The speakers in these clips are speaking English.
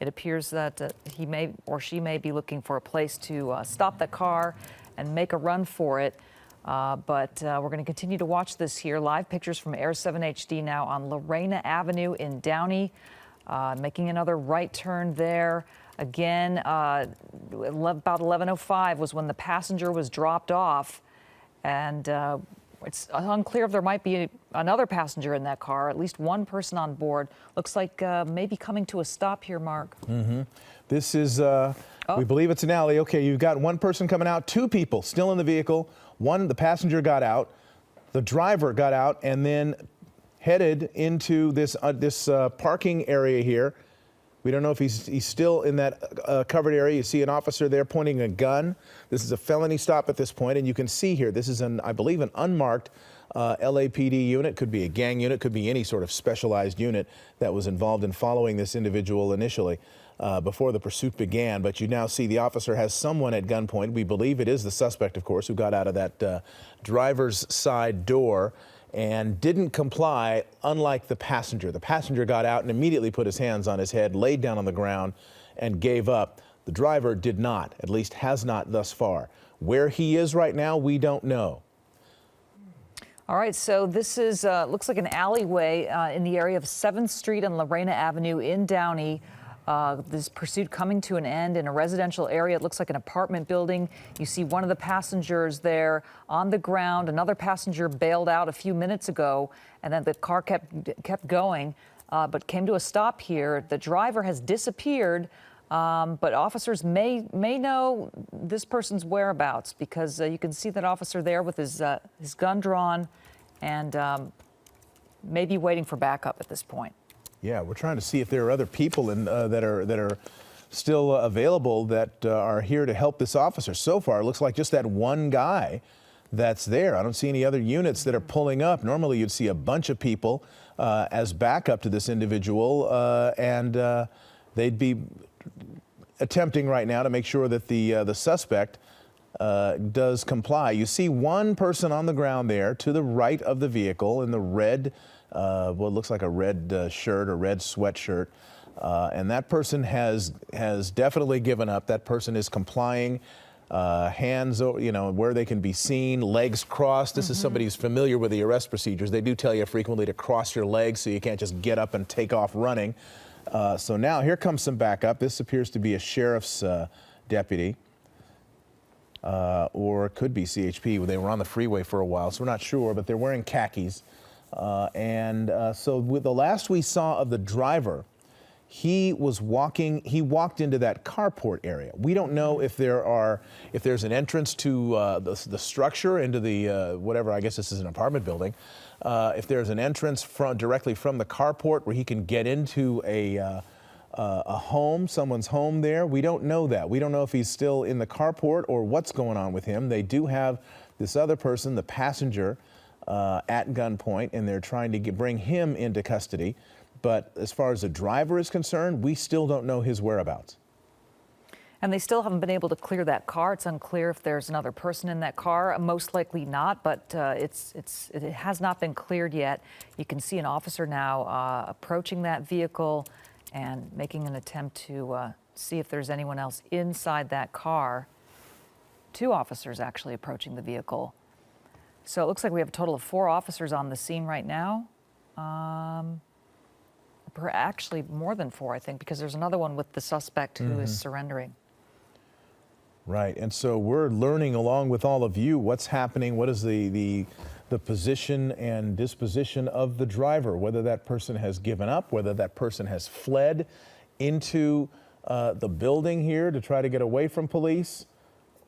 It appears that he may or she may be looking for a place to stop the car and make a run for it. But we're going to continue to watch this here. Live pictures from Air 7 HD now on Lorena Avenue in Downey, making another right turn there. Again, about 11:05 was when the passenger was dropped off, and it's unclear if there might be another passenger in that car, at least one person on board. Looks like maybe coming to a stop here, Mark. This is, we believe it's an alley. Okay, you've got one person coming out, two people still in the vehicle. One, the passenger got out, the driver got out, and then headed into this parking area here. We don't know if he's still in that covered area. You see an officer there pointing a gun. This is a felony stop at this point, and you can see here, this is, I believe, an unmarked LAPD unit. Could be a gang unit, could be any sort of specialized unit that was involved in following this individual initially before the pursuit began. But you now see the officer has someone at gunpoint. We believe it is the suspect, of course, who got out of that driver's side door and didn't comply, unlike the passenger. The passenger got out and immediately put his hands on his head, laid down on the ground, and gave up. The driver did not, at least has not thus far. Where he is right now, we don't know. All right, so this is looks like an alleyway in the area of 7th Street and Lorena Avenue in Downey. This pursuit coming to an end in a residential area. It looks like an apartment building. You see one of the passengers there on the ground. Another passenger bailed out a few minutes ago, and then the car kept going, but came to a stop here. The driver has disappeared, but officers may know this person's whereabouts, because you can see that officer there with his gun drawn and maybe waiting for backup at this point. Yeah, we're trying to see if there are other people that are still available that are here to help this officer. So far, it looks like just that one guy that's there. I don't see any other units that are pulling up. Normally, you'd see a bunch of people as backup to this individual, and they'd be attempting right now to make sure that the suspect does comply. You see one person on the ground there to the right of the vehicle in the red. Well, it looks like a red shirt or red sweatshirt, and that person has definitely given up. That person is complying, hands, where they can be seen, legs crossed. This is somebody who's familiar with the arrest procedures. They do tell you frequently to cross your legs so you can't just get up and take off running. So now here comes some backup. This appears to be a sheriff's deputy. Or it could be CHP. They were on the freeway for a while, so we're not sure, but they're wearing khakis. So with the last we saw of the driver, he walked into that carport area. We don't know if there's an entrance to the structure, into the whatever, I guess this is an apartment building. If there's an entrance directly from the carport where he can get into a home, someone's home there. We don't know that. We don't know if he's still in the carport or what's going on with him. They do have this other person, the passenger, at gunpoint, and they're trying to bring him into custody. But as far as the driver is concerned, we still don't know his whereabouts. And they still haven't been able to clear that car. It's unclear if there's another person in that car. Most likely not, but it has not been cleared yet. You can see an officer now approaching that vehicle and making an attempt to see if there's anyone else inside that car. Two officers actually approaching the vehicle. So it looks like we have a total of 4 officers on the scene right now. Actually more than 4, I think, because there's another one with the suspect who is surrendering. Right, and so we're learning along with all of you what's happening, what is the position and disposition of the driver, whether that person has given up, whether that person has fled into the building here to try to get away from police,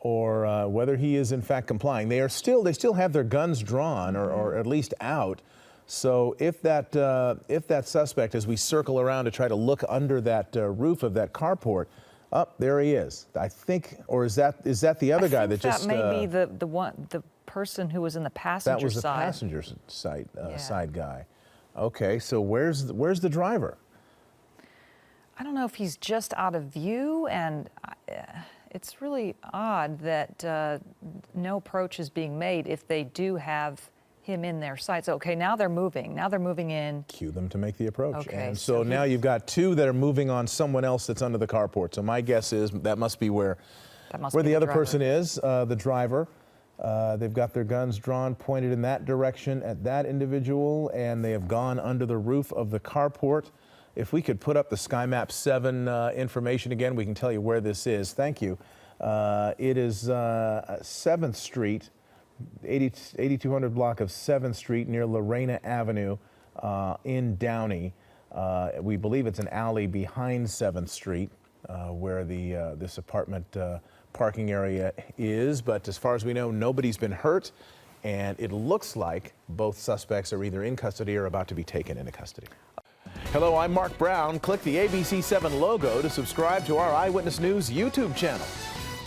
or whether he is in fact complying. They still have their guns drawn or at least out. So if that suspect, as we circle around to try to look under that roof of that carport, there he is. I think, or is that the other guy that just? That may be the person who was in the passenger side. That was the passenger side guy. Okay, so where's the driver? I don't know if he's just out of view, and it's really odd that no approach is being made if they do have him in their sights. Okay, now they're moving. Now they're moving in. Cue them to make the approach. Okay, and so now you've got two that are moving on someone else that's under the carport. So my guess is that must be where the other person is, the driver. They've got their guns drawn, pointed in that direction at that individual, and they have gone under the roof of the carport. If we could put up the SkyMap 7 information again, we can tell you where this is. Thank you. It is 7th Street, 8200 block of 7th Street near Lorena Avenue in Downey. We believe it's an alley behind 7th Street where this apartment parking area is. But as far as we know, nobody's been hurt. And it looks like both suspects are either in custody or about to be taken into custody. Hello, I'm Mark Brown. Click the ABC7 logo to subscribe to our Eyewitness News YouTube channel.